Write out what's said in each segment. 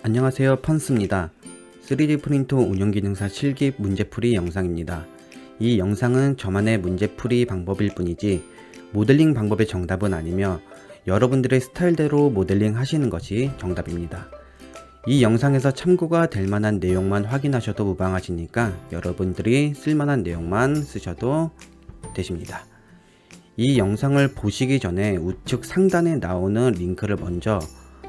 안녕하세요, 펀스입니다. 3D 프린터 운영기능사 실기 문제풀이 영상입니다. 이 영상은 저만의 문제풀이 방법일 뿐이지 모델링 방법의 정답은 아니며 여러분들의 스타일대로 모델링 하시는 것이 정답입니다. 이 영상에서 참고가 될 만한 내용만 확인하셔도 무방하시니까 여러분들이 쓸만한 내용만 쓰셔도 되십니다. 이 영상을 보시기 전에 우측 상단에 나오는 링크를 먼저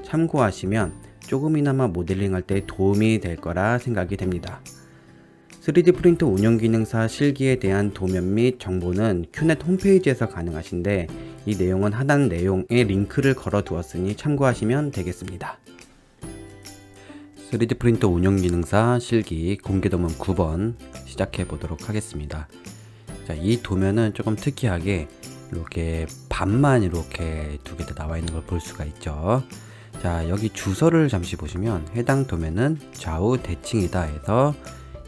참고하시면 조금이나마 모델링 할 때 도움이 될 거라 생각이 됩니다. 3D 프린터 운영기능사 실기에 대한 도면 및 정보는 큐넷 홈페이지에서 가능하신데 이 내용은 하단 내용에 링크를 걸어 두었으니 참고하시면 되겠습니다. 3D 프린터 운영기능사 실기 공개도면 9번 시작해 보도록 하겠습니다. 자, 이 도면은 조금 특이하게 이렇게 반만 이렇게 두 개 다 나와 있는 걸 볼 수가 있죠. 자, 여기 주소를 잠시 보시면 해당 도면은 좌우 대칭이다 해서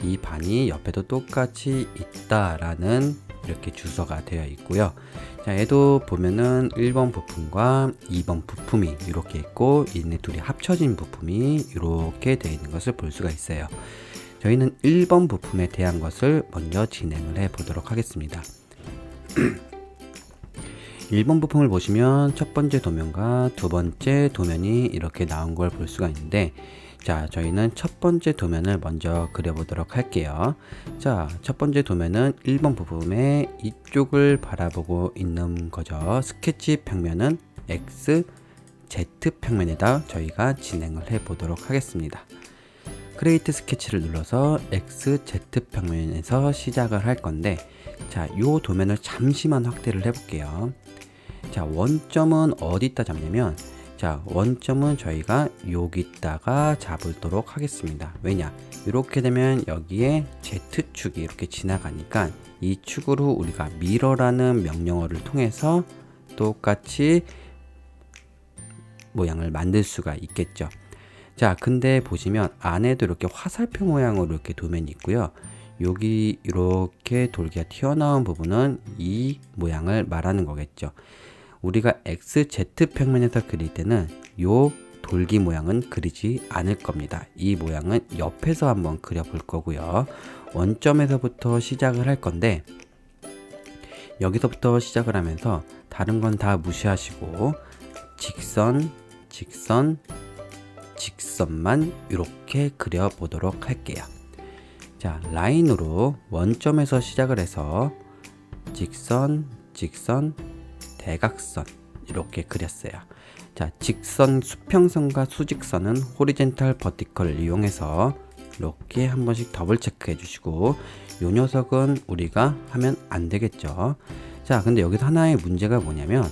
이 반이 옆에도 똑같이 있다라는 이렇게 주소가 되어 있고요. 자, 얘도 보면은 1번 부품과 2번 부품이 이렇게 있고 얘네 둘이 합쳐진 부품이 이렇게 되어 있는 것을 볼 수가 있어요. 저희는 1번 부품에 대한 것을 먼저 진행을 해 보도록 하겠습니다. 1번 부품을 보시면 첫 번째 도면과 두 번째 도면이 이렇게 나온 걸 볼 수가 있는데, 자, 저희는 첫 번째 도면을 먼저 그려보도록 할게요. 자, 첫 번째 도면은 1번 부품의 이쪽을 바라보고 있는 거죠. 스케치 평면은 X, Z 평면에다 저희가 진행을 해 보도록 하겠습니다. 크리에이트 스케치를 눌러서 X, Z 평면에서 시작을 할 건데, 자, 요 도면을 잠시만 확대를 해 볼게요. 자, 원점은 어디다 잡냐면, 자, 원점은 저희가 여기다가 잡도록 하겠습니다. 왜냐? 이렇게 되면 여기에 Z축이 이렇게 지나가니까 이 축으로 우리가 미러라는 명령어를 통해서 똑같이 모양을 만들 수가 있겠죠. 자, 근데 보시면 안에도 이렇게 화살표 모양으로 이렇게 도면이 있고요. 여기 이렇게 돌기가 튀어나온 부분은 이 모양을 말하는 거겠죠. 우리가 XZ 평면에서 그릴 때는 요 돌기 모양은 그리지 않을 겁니다. 이 모양은 옆에서 한번 그려 볼 거고요. 원점에서부터 시작을 할 건데, 여기서부터 시작을 하면서 다른 건 다 무시하시고 직선, 직선, 직선만 이렇게 그려 보도록 할게요. 자, 라인으로 원점에서 시작을 해서 직선, 직선, 대각선 이렇게 그렸어요. 자, 직선 수평선과 수직선은 호리젠탈 버티컬을 이용해서 이렇게 한 번씩 더블 체크해 주시고, 요 녀석은 우리가 하면 안 되겠죠. 자, 근데 여기서 하나의 문제가 뭐냐면,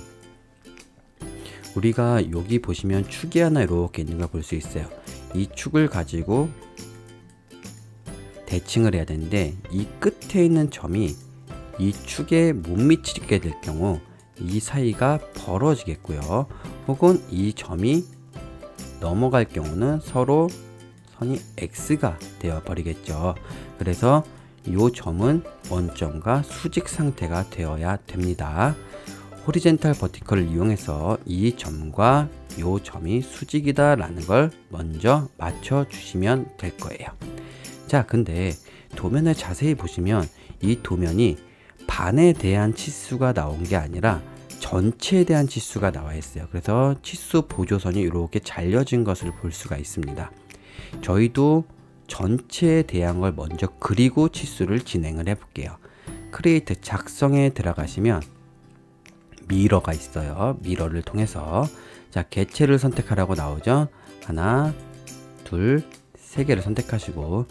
우리가 여기 보시면 축이 하나 이렇게 있는 걸 볼 수 있어요. 이 축을 가지고 대칭을 해야 되는데 이 끝에 있는 점이 이 축에 못 미치게 될 경우 이 사이가 벌어지겠고요. 혹은 이 점이 넘어갈 경우는 서로 선이 X가 되어 버리겠죠. 그래서 이 점은 원점과 수직 상태가 되어야 됩니다. 호리젠탈 버티컬을 이용해서 이 점과 이 점이 수직이다 라는 걸 먼저 맞춰 주시면 될 거예요. 자, 근데 도면을 자세히 보시면 이 도면이 반에 대한 치수가 나온 게 아니라 전체에 대한 치수가 나와 있어요. 그래서 치수 보조선이 이렇게 잘려진 것을 볼 수가 있습니다. 저희도 전체에 대한 걸 먼저 그리고 치수를 진행을 해 볼게요. 크리에이트 작성에 들어가시면 미러가 있어요. 미러를 통해서, 자, 개체를 선택하라고 나오죠. 하나, 둘, 세 개를 선택하시고,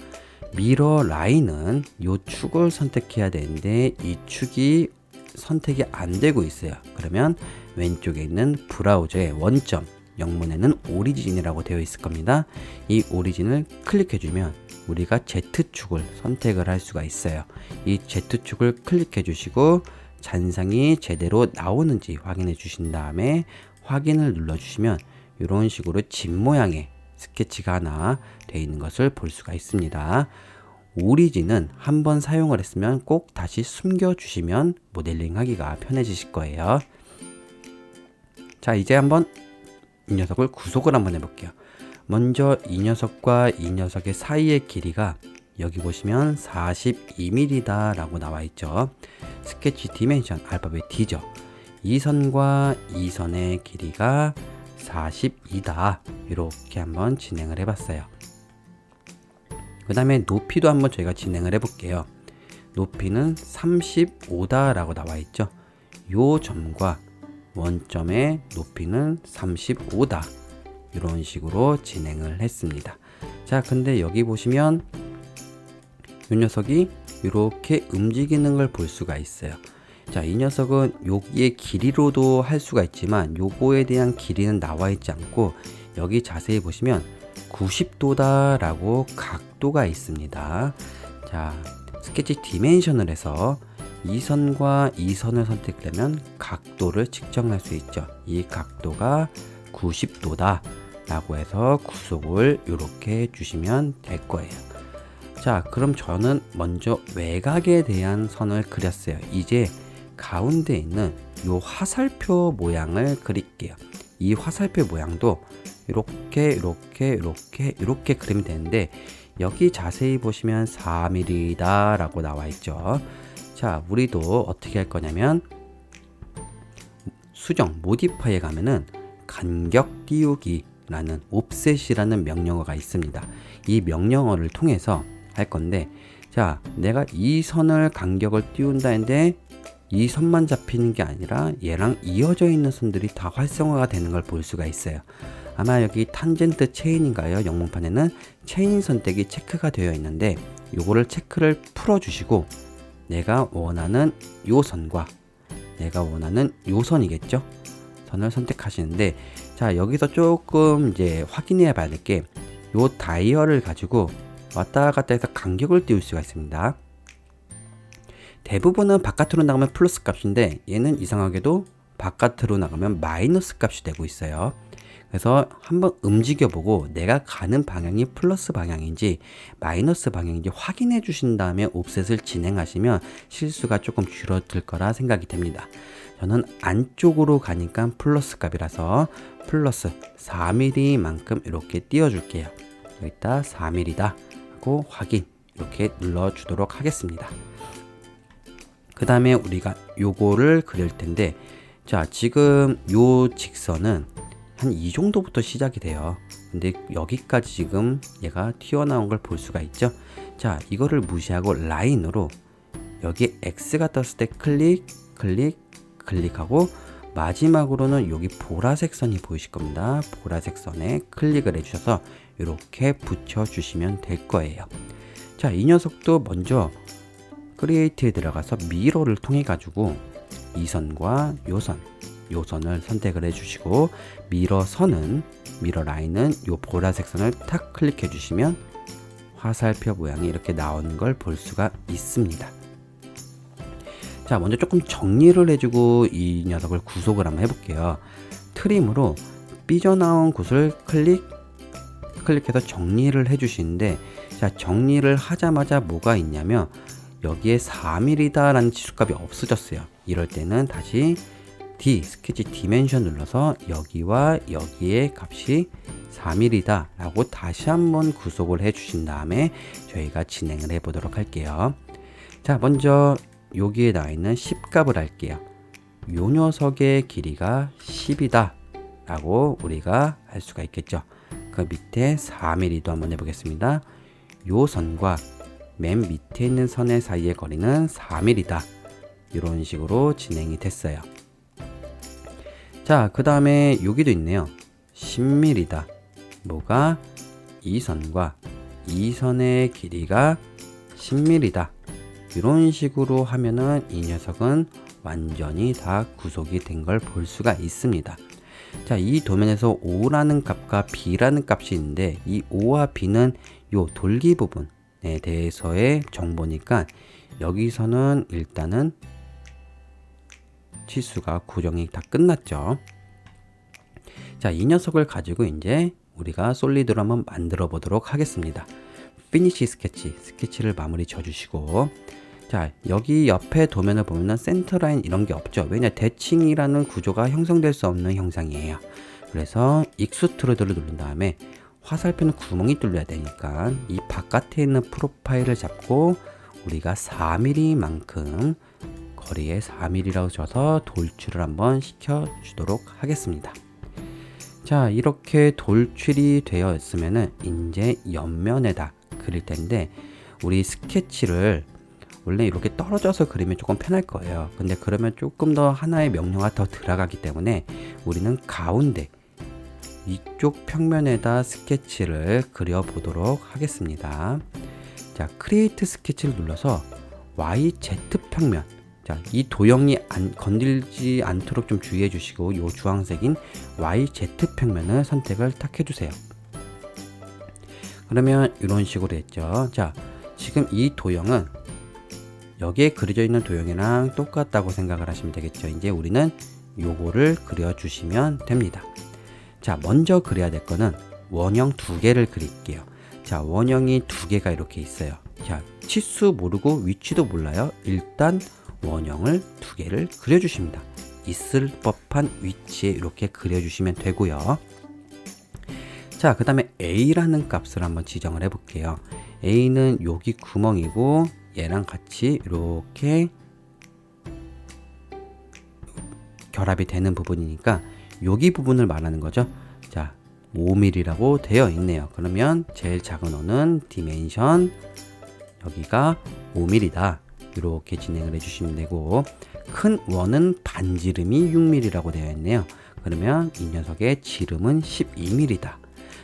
미러 라인은 이 축을 선택해야 되는데 이 축이 선택이 안 되고 있어요. 그러면 왼쪽에 있는 브라우저의 원점, 영문에는 오리진이라고 되어 있을 겁니다. 이 오리진을 클릭해 주면 우리가 Z축을 선택을 할 수가 있어요. 이 Z축을 클릭해 주시고 잔상이 제대로 나오는지 확인해 주신 다음에 확인을 눌러 주시면 이런 식으로 집 모양의 스케치가 하나 되어 있는 것을 볼 수가 있습니다. 오리진은 한번 사용을 했으면 꼭 다시 숨겨 주시면 모델링 하기가 편해지실 거예요. 자, 이제 한번 이 녀석을 구속을 한번 해볼게요. 먼저 이 녀석과 이 녀석의 사이의 길이가 여기 보시면 42mm다 라고 나와 있죠. 스케치 디멘션 알파벳 D죠. 이 선과 이 선의 길이가 42다. 이렇게 한번 진행을 해봤어요. 그 다음에 높이도 한번 저희가 진행을 해볼게요. 높이는 35다 라고 나와 있죠. 요 점과 원점의 높이는 35다. 이런 식으로 진행을 했습니다. 자, 근데 여기 보시면 이 녀석이 이렇게 움직이는 걸 볼 수가 있어요. 자, 이 녀석은 여기의 길이로도 할 수가 있지만 요거에 대한 길이는 나와 있지 않고 여기 자세히 보시면 90도다 라고 각도가 있습니다. 자, 스케치 디멘션을 해서 이 선과 이 선을 선택하면 각도를 측정할 수 있죠. 이 각도가 90도다 라고 해서 구속을 이렇게 해주시면 될 거예요. 자, 그럼 저는 먼저 외곽에 대한 선을 그렸어요. 이제 가운데 있는 요 화살표 모양을 그릴게요. 이 화살표 모양도 이렇게 그리면 되는데 여기 자세히 보시면 4mm다 라고 나와 있죠. 자, 우리도 어떻게 할 거냐면 수정 모디파이에 가면은 간격 띄우기 라는 옵셋이라는 명령어가 있습니다. 이 명령어를 통해서 할 건데, 자, 내가 이 선을 간격을 띄운다 했는데 이 선만 잡히는 게 아니라 얘랑 이어져 있는 선들이 다 활성화가 되는 걸 볼 수가 있어요. 아마 여기 탄젠트 체인인가요? 영문판에는 체인 선택이 체크가 되어 있는데 요거를 체크를 풀어 주시고 내가 원하는 요 선과 내가 원하는 요 선이겠죠? 선을 선택하시는데, 자, 여기서 조금 이제 확인해 봐야 될 게 요 다이얼을 가지고 왔다 갔다 해서 간격을 띄울 수가 있습니다. 대부분은 바깥으로 나가면 플러스 값인데 얘는 이상하게도 바깥으로 나가면 마이너스 값이 되고 있어요. 그래서 한번 움직여 보고 내가 가는 방향이 플러스 방향인지 마이너스 방향인지 확인해 주신 다음에 옵셋을 진행하시면 실수가 조금 줄어들 거라 생각이 됩니다. 저는 안쪽으로 가니까 플러스 값이라서 플러스 4mm 만큼 이렇게 띄워 줄게요. 여기다 4mm다 하고 확인 이렇게 눌러 주도록 하겠습니다. 그 다음에 우리가 요거를 그릴 텐데, 자, 지금 요 직선은 한 이 정도부터 시작이 돼요. 근데 여기까지 지금 얘가 튀어나온 걸 볼 수가 있죠. 자, 이거를 무시하고 라인으로 여기 X가 떴을 때 클릭하고 마지막으로는 여기 보라색 선이 보이실 겁니다. 보라색 선에 클릭을 해주셔서 이렇게 붙여주시면 될 거예요. 자, 이 녀석도 먼저 크리에이트에 들어가서 미러를 통해 가지고 이 선과 요 선을 선택을 해주시고 미러 라인은 요 보라색 선을 탁 클릭해 주시면 화살표 모양이 이렇게 나오는 걸 볼 수가 있습니다. 자, 먼저 조금 정리를 해주고 이 녀석을 구속을 한번 해볼게요. 트림으로 삐져나온 곳을 클릭해서 정리를 해주시는데, 자, 정리를 하자마자 뭐가 있냐면 여기에 4mm다 라는 치수값이 없어졌어요. 이럴 때는 다시 스케치 디멘션 눌러서 여기와 여기의 값이 4mm다 라고 다시 한번 구속을 해 주신 다음에 저희가 진행을 해 보도록 할게요. 자, 먼저 여기에 나와 있는 10값을 할게요. 요 녀석의 길이가 10이다 라고 우리가 할 수가 있겠죠. 그 밑에 4mm도 한번 해보겠습니다. 요 선과 맨 밑에 있는 선의 사이의 거리는 4mm다. 이런 식으로 진행이 됐어요. 자, 그 다음에 여기도 있네요. 10mm다. 뭐가? 이 선과 이 선의 길이가 10mm다. 이런 식으로 하면은 이 녀석은 완전히 다 구속이 된 걸 볼 수가 있습니다. 자, 이 도면에서 O라는 값과 B라는 값이 있는데 이 O와 B는 요 돌기 부분에 대해서의 정보니까 여기서는 일단은 치수가 구정이 다 끝났죠. 자, 이 녀석을 가지고 이제 우리가 솔리드로 한번 만들어 보도록 하겠습니다. 피니시 스케치를 마무리 져주시고, 자, 여기 옆에 도면을 보면 센터라인 이런 게 없죠. 왜냐, 대칭이라는 구조가 형성될 수 없는 형상이에요. 그래서 익스트루드를 누른 다음에 화살표는 구멍이 뚫려야 되니까 이 바깥에 있는 프로파일을 잡고 우리가 4mm만큼 거리에 4mm라고 줘서 돌출을 한번 시켜 주도록 하겠습니다. 자, 이렇게 돌출이 되어 있으면은 이제 옆면에다 그릴 텐데, 우리 스케치를 원래 이렇게 떨어져서 그리면 조금 편할 거예요. 근데 그러면 조금 더 하나의 명령어가 더 들어가기 때문에 우리는 가운데 이쪽 평면에다 스케치를 그려 보도록 하겠습니다. 자, 크리에이트 스케치를 눌러서 YZ 평면, 자, 이 도형이 건들지 않도록 좀 주의해 주시고, 요 주황색인 YZ 평면을 선택을 딱 해주세요. 그러면 이런 식으로 했죠. 자, 지금 이 도형은 여기에 그려져 있는 도형이랑 똑같다고 생각을 하시면 되겠죠. 이제 우리는 요거를 그려주시면 됩니다. 자, 먼저 그려야 될 거는 원형 2개를 그릴게요. 자, 원형이 2개가 이렇게 있어요. 자, 치수 모르고 위치도 몰라요. 일단 원형을 2개를 그려주십니다. 있을 법한 위치에 이렇게 그려주시면 되고요. 자, 그 다음에 A라는 값을 한번 지정을 해 볼게요. A는 여기 구멍이고 얘랑 같이 이렇게 결합이 되는 부분이니까 여기 부분을 말하는 거죠. 자, 5mm라고 되어 있네요. 그러면 제일 작은 원은 디멘션, 여기가 5mm다. 이렇게 진행을 해주시면 되고, 큰 원은 반지름이 6mm라고 되어 있네요. 그러면 이 녀석의 지름은 12mm다.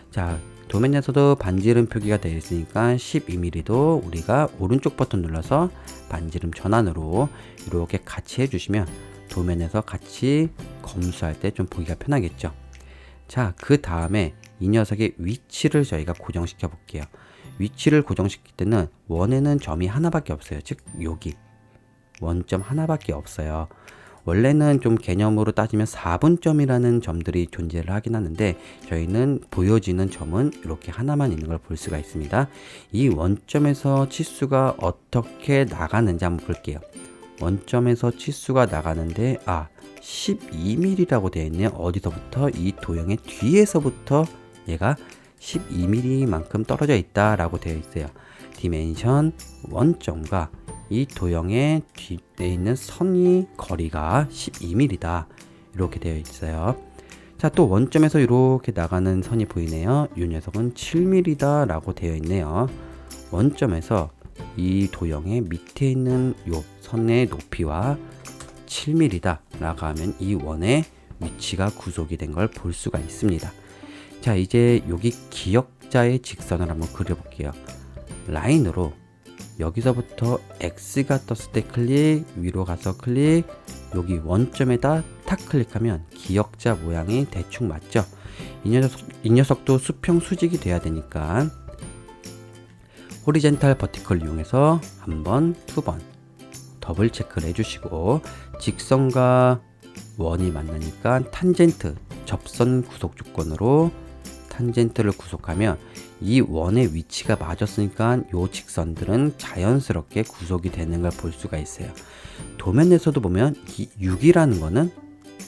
자, 도면에서도 반지름 표기가 되어 있으니까 12mm도 우리가 오른쪽 버튼 눌러서 반지름 전환으로 이렇게 같이 해주시면 도면에서 같이 검수할 때 좀 보기가 편하겠죠. 자, 그 다음에 이 녀석의 위치를 저희가 고정시켜 볼게요. 위치를 고정시킬 때는 원에는 점이 하나밖에 없어요. 즉 여기 원점 하나밖에 없어요. 원래는 좀 개념으로 따지면 4분점이라는 점들이 존재를 하긴 하는데, 저희는 보여지는 점은 이렇게 하나만 있는 걸 볼 수가 있습니다. 이 원점에서 치수가 어떻게 나가는지 한번 볼게요. 원점에서 치수가 나가는데 12mm라고 되어 있네요. 어디서부터? 이 도형의 뒤에서부터 얘가 12mm만큼 떨어져 있다라고 되어 있어요. 디멘션 원점과 이 도형의 뒤에 있는 선이 거리가 12mm다. 이렇게 되어 있어요. 자, 또 원점에서 이렇게 나가는 선이 보이네요. 이 녀석은 7mm다 라고 되어 있네요. 원점에서 이 도형의 밑에 있는 요 선의 높이와 7mm다 라고 하면 이 원의 위치가 구속이 된 걸 볼 수가 있습니다. 자, 이제 여기 기역자의 직선을 한번 그려볼게요. 라인으로 여기서부터 X가 떴을 때 클릭, 위로 가서 클릭, 여기 원점에다 탁 클릭하면 기역자 모양이 대충 맞죠? 이 녀석도 수평 수직이 돼야 되니까 호리젠탈 버티컬 이용해서 한 번, 2번 더블 체크를 해주시고, 직선과 원이 만나니까 탄젠트, 접선 구속 조건으로 탄젠트를 구속하면 이 원의 위치가 맞았으니까 이 직선들은 자연스럽게 구속이 되는 걸 볼 수가 있어요. 도면에서도 보면 이 6이라는 거는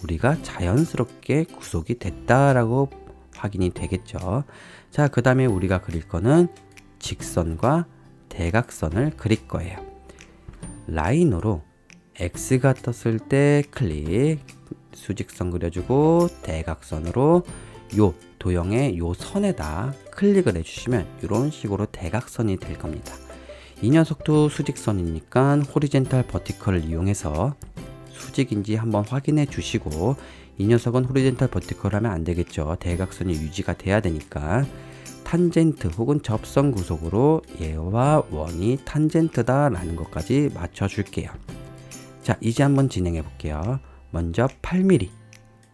우리가 자연스럽게 구속이 됐다라고 확인이 되겠죠. 자, 그 다음에 우리가 그릴 거는 직선과 대각선을 그릴 거예요. 라인으로 X가 떴을 때 클릭, 수직선 그려주고, 대각선으로 요 도형의 요 선에다 클릭을 해주시면 이런 식으로 대각선이 될 겁니다. 이 녀석도 수직선이니까 호리젠탈 버티컬을 이용해서 수직인지 한번 확인해 주시고, 이 녀석은 호리젠탈 버티컬 하면 안 되겠죠. 대각선이 유지가 돼야 되니까 탄젠트 혹은 접선 구속으로 얘와 원이 탄젠트다 라는 것까지 맞춰 줄게요. 자, 이제 한번 진행해 볼게요. 먼저 8mm,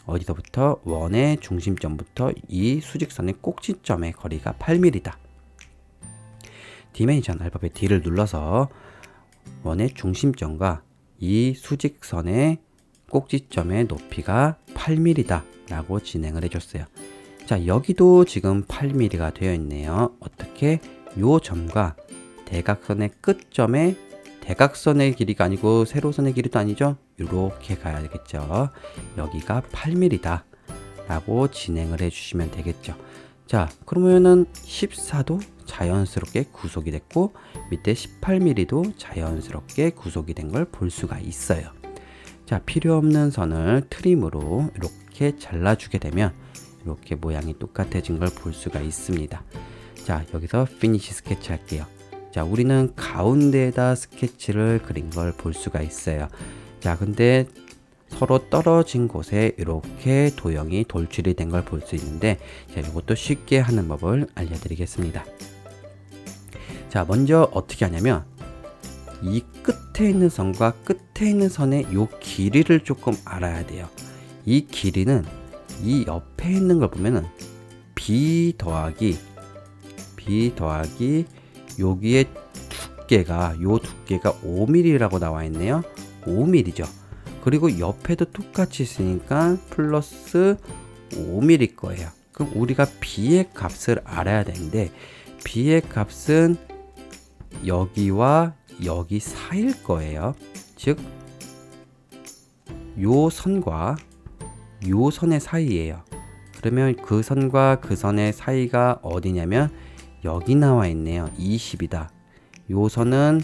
어디서부터? 원의 중심점부터 이 수직선의 꼭지점의 거리가 8mm다. 디멘션 알파벳 D를 눌러서 원의 중심점과 이 수직선의 꼭지점의 높이가 8mm다 라고 진행을 해줬어요. 자, 여기도 지금 8mm가 되어 있네요. 어떻게? 요 점과 대각선의 끝점에, 대각선의 길이가 아니고 세로선의 길이도 아니죠? 이렇게 가야 되겠죠. 여기가 8mm다 라고 진행을 해주시면 되겠죠. 자, 그러면은 14도 자연스럽게 구속이 됐고 밑에 18mm도 자연스럽게 구속이 된 걸 볼 수가 있어요. 자, 필요 없는 선을 트림으로 이렇게 잘라주게 되면 이렇게 모양이 똑같아진 걸 볼 수가 있습니다. 자, 여기서 피니시 스케치 할게요. 자, 우리는 가운데에다 스케치를 그린 걸 볼 수가 있어요. 자, 근데 서로 떨어진 곳에 이렇게 도형이 돌출이 된 걸 볼 수 있는데, 자, 이것도 쉽게 하는 법을 알려드리겠습니다. 자, 먼저 어떻게 하냐면 이 끝에 있는 선과 끝에 있는 선의 요 길이를 조금 알아야 돼요. 이 길이는 이 옆에 있는 걸 보면은 B 더하기 여기에 요 두께가 5mm라고 나와 있네요. 5mm죠. 그리고 옆에도 똑같이 있으니까 플러스 5mm 거예요. 그럼 우리가 B의 값을 알아야 되는데 B의 값은 여기와 여기 사이일 거예요. 즉, 요 선과 요 선의 사이예요. 그러면 그 선과 그 선의 사이가 어디냐면 여기 나와 있네요. 20이다. 요 선은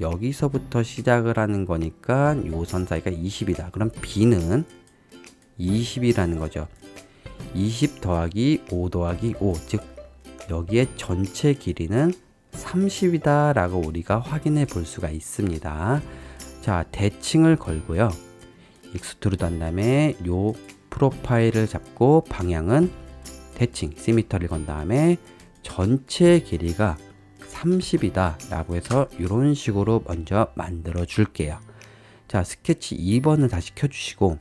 여기서부터 시작을 하는 거니까 요 선 사이가 20이다. 그럼 B는 20이라는 거죠. 20 더하기 5 더하기 5, 즉 여기에 전체 길이는 30이다 라고 우리가 확인해 볼 수가 있습니다. 자, 대칭을 걸고요. 익스트루드 한 다음에 요 프로파일을 잡고 방향은 대칭 시미터를 건 다음에 전체 길이가 30이다 라고 해서 이런 식으로 먼저 만들어 줄게요. 자, 스케치 2번을 다시 켜주시고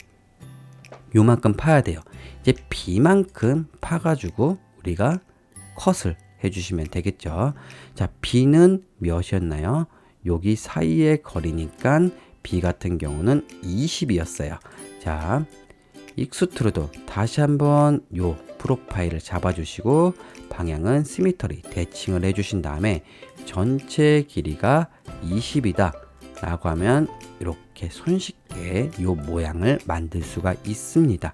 요만큼 파야 돼요. 이제 B만큼 파가지고 우리가 컷을 해주시면 되겠죠. 자, B는 몇이었나요? 여기 사이의 거리니까 B 같은 경우는 20이었어요. 자, 익스트루드 다시 한번 요 프로파일을 잡아주시고 방향은 시미터리 대칭을 해주신 다음에 전체 길이가 20이다 라고 하면 이렇게 손쉽게 요 모양을 만들 수가 있습니다.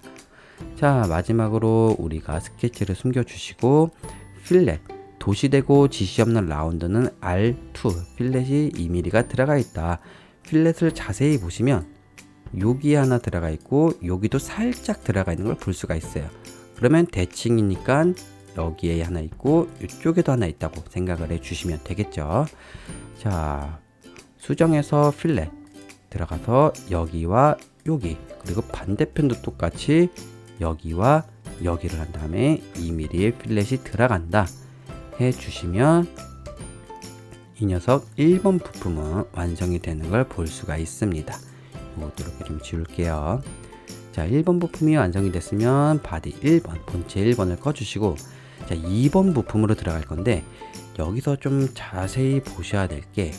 자, 마지막으로 우리가 스케치를 숨겨주시고 필렛 도시되고 지시 없는 라운드는 R2 필렛이 2mm가 들어가 있다. 필렛을 자세히 보시면 여기 하나 들어가 있고 여기도 살짝 들어가 있는 걸 볼 수가 있어요. 그러면 대칭이니까 여기에 하나 있고 이쪽에도 하나 있다고 생각을 해 주시면 되겠죠. 자, 수정해서 필렛 들어가서 여기와 여기 그리고 반대편도 똑같이 여기와 여기를 한 다음에 2mm의 필렛이 들어간다 해 주시면 이 녀석 1번 부품은 완성이 되는 걸 볼 수가 있습니다. 이것도 이렇게 좀 지울게요. 자, 1번 부품이 완성이 됐으면 바디 1번, 본체 1번을 꺼주시고 자, 2번 부품으로 들어갈 건데 여기서 좀 자세히 보셔야 될 게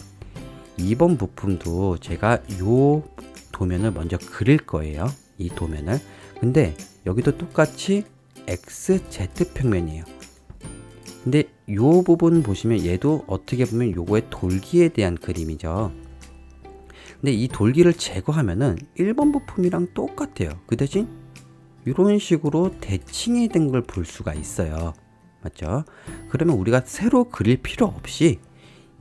2번 부품도 제가 요 도면을 먼저 그릴 거예요. 이 도면을. 근데 여기도 똑같이 XZ 평면이에요. 근데 요 부분 보시면 얘도 어떻게 보면 요거의 돌기에 대한 그림이죠. 근데 이 돌기를 제거하면은 1번 부품이랑 똑같아요. 그 대신 이런 식으로 대칭이 된 걸 볼 수가 있어요. 맞죠? 그러면 우리가 새로 그릴 필요 없이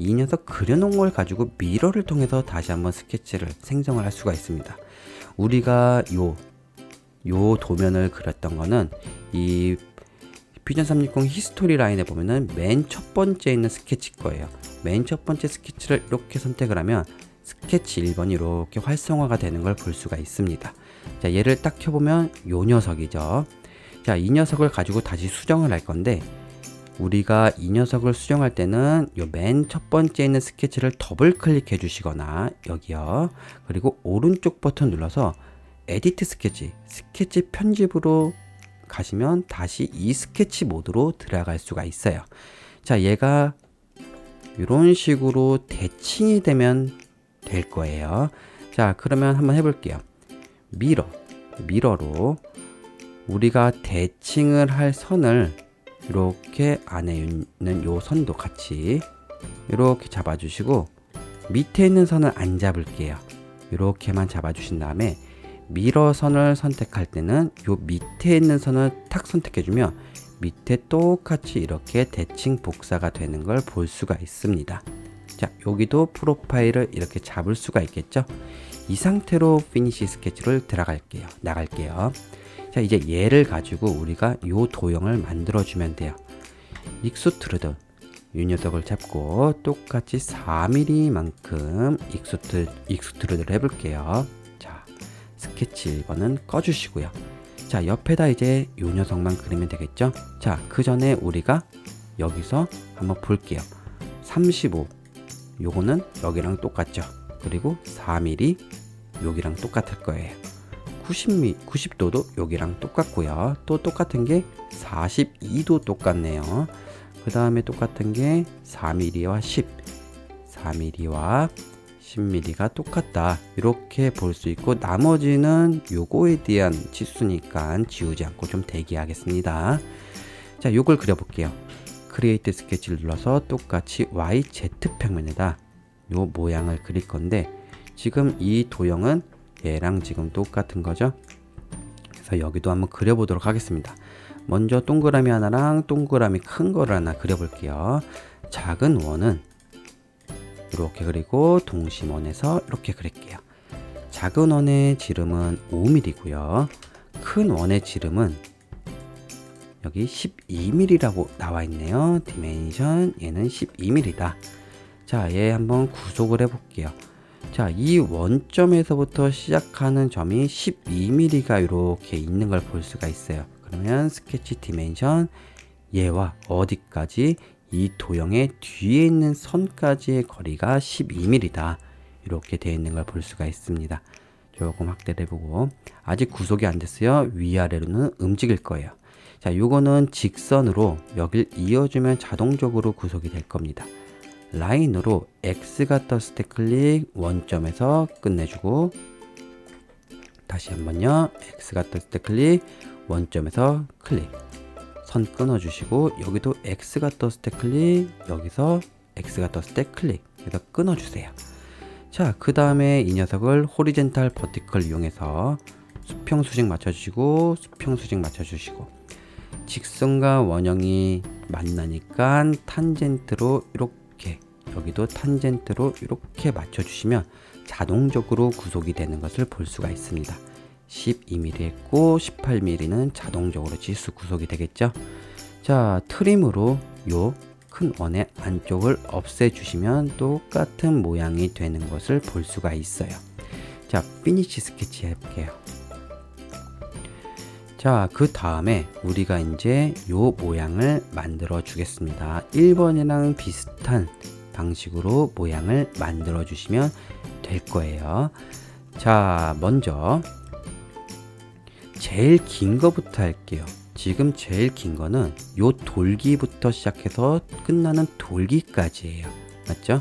이 녀석 그려놓은 걸 가지고 미러를 통해서 다시 한번 스케치를 생성을 할 수가 있습니다. 우리가 요 도면을 그렸던 거는 이 퓨전 360 히스토리 라인에 보면은 맨 첫 번째 있는 스케치 거예요. 맨 첫 번째 스케치를 이렇게 선택을 하면 스케치 1번이 이렇게 활성화가 되는 걸 볼 수가 있습니다. 자, 얘를 딱 켜보면 요 녀석이죠. 자, 이 녀석을 가지고 다시 수정을 할 건데 우리가 이 녀석을 수정할 때는 요 맨 첫 번째 있는 스케치를 더블 클릭해 주시거나 여기요. 그리고 오른쪽 버튼 눌러서 에디트 스케치, 스케치 편집으로 가시면 다시 이 스케치 모드로 들어갈 수가 있어요. 자, 얘가 이런 식으로 대칭이 되면 될 거예요. 자, 그러면 한번 해볼게요. 미러로 우리가 대칭을 할 선을 이렇게 안에 있는 요 선도 같이 이렇게 잡아주시고 밑에 있는 선은 안 잡을게요. 이렇게만 잡아주신 다음에 미러 선을 선택할 때는 요 밑에 있는 선을 탁 선택해주면 밑에 똑같이 이렇게 대칭 복사가 되는 걸 볼 수가 있습니다. 자, 여기도 프로파일을 이렇게 잡을 수가 있겠죠. 이 상태로 피니시 스케치를 나갈게요. 자, 이제 얘를 가지고 우리가 요 도형을 만들어 주면 돼요. 익스트루드 이 녀석을 잡고 똑같이 4mm만큼 익스트루드를 해볼게요. 자, 스케치 1번은 꺼주시고요. 자, 옆에다 이제 요 녀석만 그리면 되겠죠. 자, 그 전에 우리가 여기서 한번 볼게요. 35 요거는 여기랑 똑같죠. 그리고 4mm 여기랑 똑같을 거예요. 90도도 여기랑 똑같고요. 또 똑같은 게 42도 똑같네요. 그 다음에 똑같은 게 4mm와 4mm와 10mm가 똑같다. 이렇게 볼 수 있고, 나머지는 요거에 대한 치수니까 지우지 않고 좀 대기하겠습니다. 자, 요걸 그려볼게요. 크리에이트 스케치를 눌러서 똑같이 YZ평면에다 요 모양을 그릴 건데, 지금 이 도형은 얘랑 지금 똑같은 거죠. 그래서 여기도 한번 그려보도록 하겠습니다. 먼저 동그라미 하나랑 동그라미 큰 거를 하나 그려볼게요. 작은 원은 이렇게 그리고 동심원에서 이렇게 그릴게요. 작은 원의 지름은 5mm고요. 큰 원의 지름은 여기 12mm라고 나와 있네요. 디멘션 얘는 12mm다. 자, 얘 한번 구속을 해볼게요. 자, 이 원점에서부터 시작하는 점이 12mm가 이렇게 있는 걸 볼 수가 있어요. 그러면 스케치 디멘션 얘와 어디까지, 이 도형의 뒤에 있는 선까지의 거리가 12mm다. 이렇게 되어 있는 걸 볼 수가 있습니다. 조금 확대를 해보고, 아직 구속이 안 됐어요. 위아래로는 움직일 거예요. 자, 요거는 직선으로 여길 이어주면 자동적으로 구속이 될 겁니다. 라인으로 X가 떴을 때 클릭, 원점에서 끝내주고, 다시 한번요. X가 떴을 때 클릭, 원점에서 클릭, 선 끊어주시고, 여기도 X가 떴을 때 클릭, 여기서 X가 떴을 때 클릭 해서 끊어주세요. 자, 그 다음에 이 녀석을 호리젠탈 버티컬 이용해서 수평 수직 맞춰주시고, 수평 수직 맞춰주시고, 직선과 원형이 만나니까 탄젠트로 이렇게, 여기도 탄젠트로 이렇게 맞춰주시면 자동적으로 구속이 되는 것을 볼 수가 있습니다. 12mm 했고 18mm는 자동적으로 지수 구속이 되겠죠. 자, 트림으로 요 큰 원의 안쪽을 없애주시면 똑같은 모양이 되는 것을 볼 수가 있어요. 자, 피니시 스케치 해볼게요. 자, 그 다음에 우리가 이제 요 모양을 만들어 주겠습니다. 1번이랑 비슷한 방식으로 모양을 만들어 주시면 될 거예요. 자, 먼저 제일 긴 거부터 할게요. 지금 제일 긴 거는 요 돌기부터 시작해서 끝나는 돌기까지예요. 맞죠?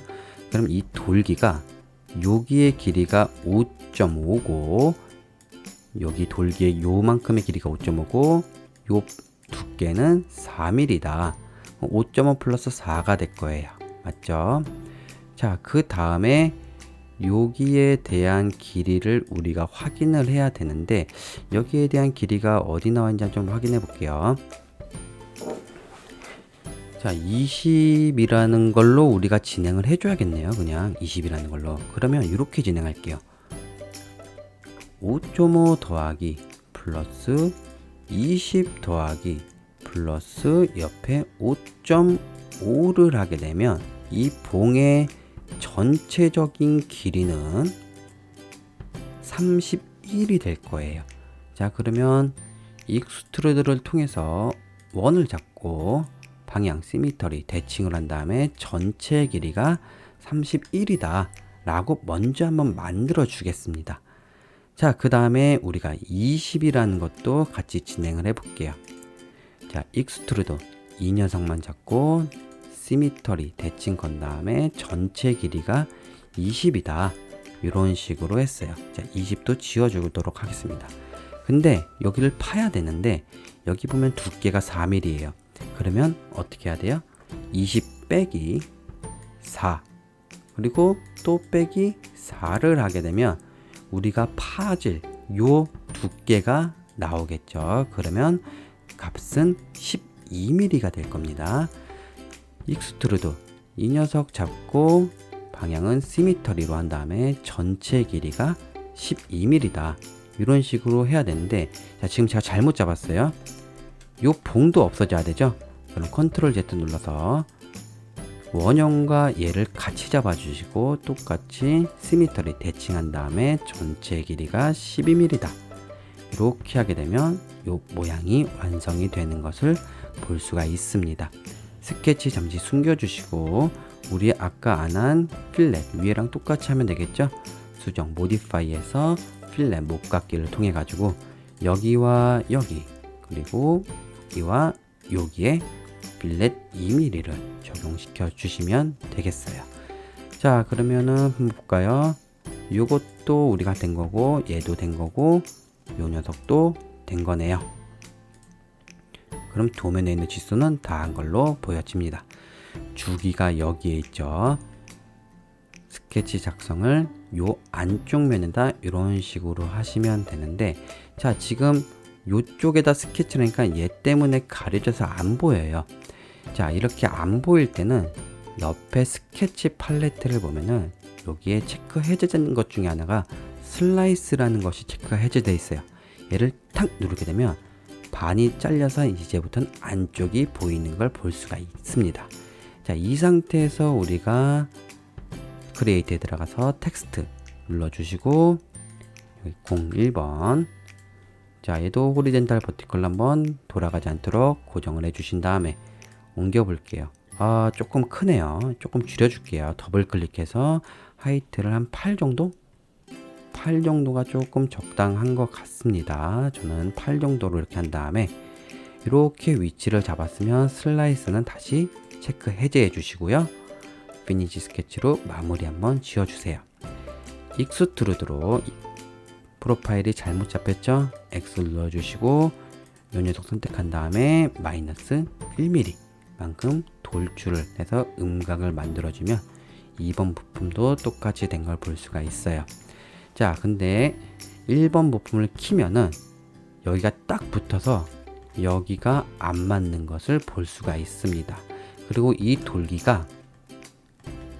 그럼 이 돌기가, 여기의 길이가 5.5고 여기 돌기의 요만큼의 길이가 5.5고 요 두께는 4mm다. 5.5 플러스 4가 될 거예요. 맞죠? 자, 그 다음에 여기에 대한 길이를 우리가 확인을 해야 되는데, 여기에 대한 길이가 어디 나와 있는지 좀 확인해 볼게요. 자, 20이라는 걸로 우리가 진행을 해줘야겠네요. 그냥 20이라는 걸로. 그러면 이렇게 진행할게요. 5.5 더하기 플러스 20 더하기 플러스 옆에 5.5를 하게 되면 이 봉의 전체적인 길이는 31이 될 거예요. 자, 그러면 익스트루드를 통해서 원을 잡고 방향 시미터리 대칭을 한 다음에 전체 길이가 31이다 라고 먼저 한번 만들어 주겠습니다. 자, 그 다음에 우리가 20이라는 것도 같이 진행을 해 볼게요. 자, 익스트루드 이 녀석만 잡고 시미터리 대칭 건 다음에 전체 길이가 20이다. 이런 식으로 했어요. 자, 20도 지워주도록 하겠습니다. 근데 여기를 파야 되는데 여기 보면 두께가 4mm예요. 그러면 어떻게 해야 돼요? 20 빼기 4 그리고 또 빼기 4를 하게 되면 우리가 파질 요 두께가 나오겠죠. 그러면 값은 12mm가 될 겁니다. 익스트루드 이 녀석 잡고 방향은 시미터리로 한 다음에 전체 길이가 12mm다. 이런 식으로 해야 되는데, 자, 지금 제가 잘못 잡았어요. 요 봉도 없어져야 되죠. 그럼 컨트롤 Z 눌러서 원형과 얘를 같이 잡아주시고 똑같이 시미터리 대칭한 다음에 전체 길이가 12mm다. 이렇게 하게 되면 요 모양이 완성이 되는 것을 볼 수가 있습니다. 스케치 잠시 숨겨주시고 우리 아까 안 한 필렛 위에랑 똑같이 하면 되겠죠. 수정 모디파이에서 필렛 목깎기를 통해 가지고 여기와 여기 그리고 여기와 여기에 필렛 2mm를 적용시켜 주시면 되겠어요. 자, 그러면은 한번 볼까요? 요것도 우리가 된 거고 얘도 된 거고 요 녀석도 된 거네요. 그럼 도면에 있는 지수는 다 한 걸로 보여집니다. 주기가 여기에 있죠. 스케치 작성을 요 안쪽 면에다 이런 식으로 하시면 되는데, 자, 지금 요쪽에다 스케치를 하니까 얘 때문에 가려져서 안 보여요. 자, 이렇게 안 보일 때는 옆에 스케치 팔레트를 보면은 여기에 체크 해제된 것 중에 하나가 슬라이스라는 것이 체크가 해제되어 있어요. 얘를 탁 누르게 되면 반이 잘려서 이제부터는 안쪽이 보이는 걸 볼 수가 있습니다. 자, 이 상태에서 우리가 크리에이트에 들어가서 텍스트 눌러주시고 여기 01번, 자, 얘도 호리젠탈 버티컬로 한번 돌아가지 않도록 고정을 해주신 다음에 옮겨 볼게요. 아, 조금 크네요. 조금 줄여줄게요. 더블 클릭해서 하이트를 한 8 정도? 8 정도가 조금 적당한 것 같습니다. 저는 8 정도로 이렇게 한 다음에 이렇게 위치를 잡았으면 슬라이스는 다시 체크 해제해 주시고요. 피니시 스케치로 마무리 한번 지어주세요. 익스트루드로 프로파일이 잘못 잡혔죠? X 눌러주시고 요 녀석 선택한 다음에 마이너스 1mm 만큼 돌출을 해서 음각을 만들어주면 2번 부품도 똑같이 된 걸 볼 수가 있어요. 자, 근데 1번 부품을 키면은 여기가 딱 붙어서 여기가 안 맞는 것을 볼 수가 있습니다. 그리고 이 돌기가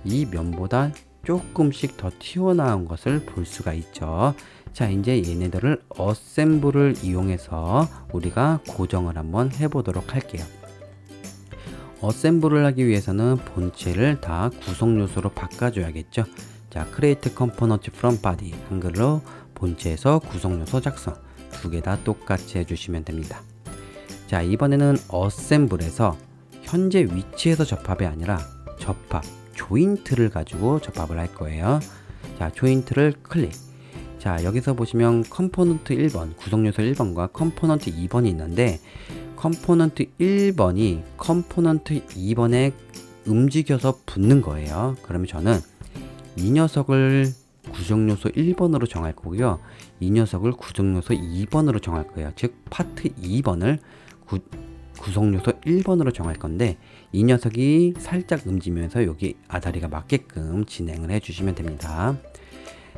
이 면보다 조금씩 더 튀어나온 것을 볼 수가 있죠. 자, 이제 얘네들을 어셈블을 이용해서 우리가 고정을 한번 해보도록 할게요. 어셈블을 하기 위해서는 본체를 다 구성 요소로 바꿔줘야겠죠. 자, Create Component from Body 한글로 본체에서 구성 요소 작성 두 개 다 똑같이 해주시면 됩니다. 자, 이번에는 어셈블에서 현재 위치에서 접합이 아니라 접합 조인트를 가지고 접합을 할 거예요. 자, 조인트를 클릭. 자, 여기서 보시면 컴포넌트 1번 구성 요소 1번과 컴포넌트 2번이 있는데 컴포넌트 1번이 컴포넌트 2번에 움직여서 붙는 거예요. 그러면 저는 이 녀석을 구성 요소 1번으로 정할 거고요. 이 녀석을 구성 요소 2번으로 정할 거예요. 즉 파트 2번을 구성 요소 1번으로 정할 건데 이 녀석이 살짝 움직이면서 여기 아다리가 맞게끔 진행을 해 주시면 됩니다.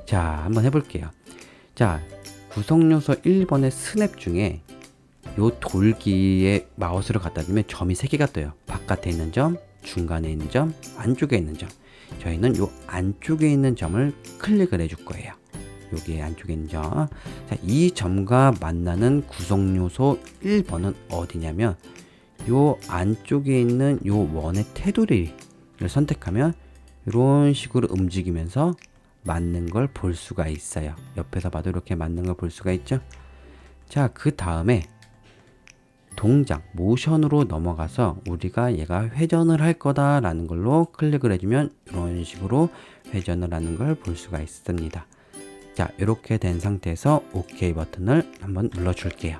자, 한번 해볼게요. 자, 구성 요소 1번의 스냅 중에 요 돌기에 마우스를 갖다 대면 점이 3개가 떠요. 바깥에 있는 점, 중간에 있는 점, 안쪽에 있는 점. 저희는 요 안쪽에 있는 점을 클릭을 해줄 거예요. 여기에 안쪽에 있는 점. 자, 이 점과 만나는 구성 요소 1번은 어디냐면 요 안쪽에 있는 요 원의 테두리를 선택하면 이런 식으로 움직이면서 맞는 걸 볼 수가 있어요. 옆에서 봐도 이렇게 맞는 걸 볼 수가 있죠. 자, 그 다음에 동작 모션으로 넘어가서 우리가 얘가 회전을 할 거다 라는 걸로 클릭을 해주면 이런 식으로 회전을 하는 걸 볼 수가 있습니다. 자, 이렇게 된 상태에서 OK 버튼을 한번 눌러 줄게요.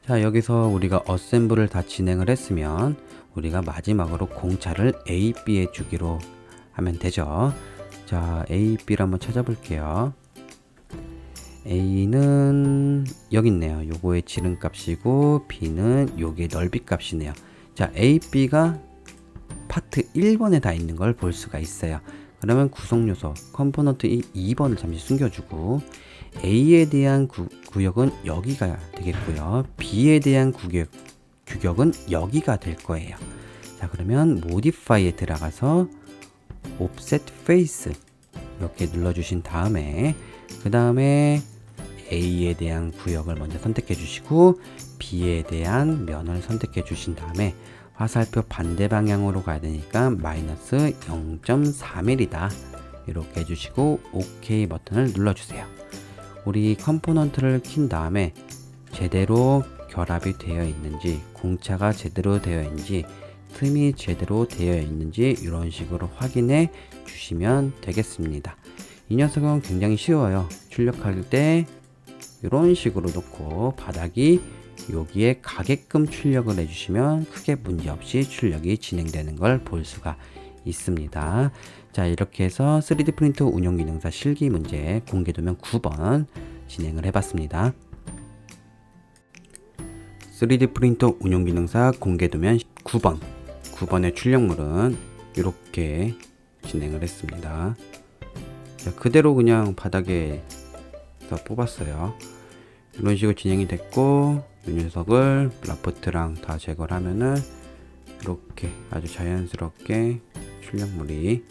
자, 여기서 우리가 어셈블을 다 진행을 했으면 우리가 마지막으로 공차를 A, B에 주기로 하면 되죠. 자, A, B를 한번 찾아볼게요. A는 여기 있네요. 요거의 지름값이고 B는 요게 넓이값이네요. 자, A, B가 파트 1번에 다 있는 걸 볼 수가 있어요. 그러면 구성 요소 컴포넌트 2번을 잠시 숨겨주고 A에 대한 구역은 여기가 되겠고요. B에 대한 규격은 여기가 될 거예요. 자, 그러면 Modify에 들어가서 Offset Face 이렇게 눌러주신 다음에 그 다음에 A에 대한 구역을 먼저 선택해 주시고 B에 대한 면을 선택해 주신 다음에 화살표 반대 방향으로 가야 되니까 마이너스 0.4mm이다 이렇게 해주시고 OK 버튼을 눌러주세요. 우리 컴포넌트를 킨 다음에 제대로 결합이 되어 있는지, 공차가 제대로 되어 있는지, 틈이 제대로 되어 있는지 이런 식으로 확인해 주시면 되겠습니다. 이 녀석은 굉장히 쉬워요. 출력할 때 이런 식으로 놓고 바닥이 여기에 가게끔 출력을 해주시면 크게 문제없이 출력이 진행되는 걸 볼 수가 있습니다. 자, 이렇게 해서 3D 프린터 운용 기능사 실기 문제 공개도면 9번 진행을 해봤습니다. 3D 프린터 운용 기능사 공개도면 9번의 출력물은 이렇게 진행을 했습니다. 자, 그대로 그냥 바닥에서 뽑았어요. 이런 식으로 진행이 됐고 이 녀석을 라프트랑 다 제거를 하면은 이렇게 아주 자연스럽게 출력물이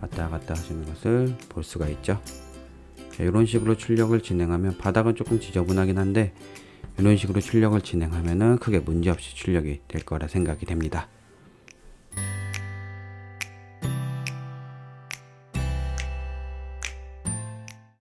왔다 갔다 하시는 것을 볼 수가 있죠. 자, 이런 식으로 출력을 진행하면 바닥은 조금 지저분하긴 한데 이런 식으로 출력을 진행하면은 크게 문제없이 출력이 될 거라 생각이 됩니다.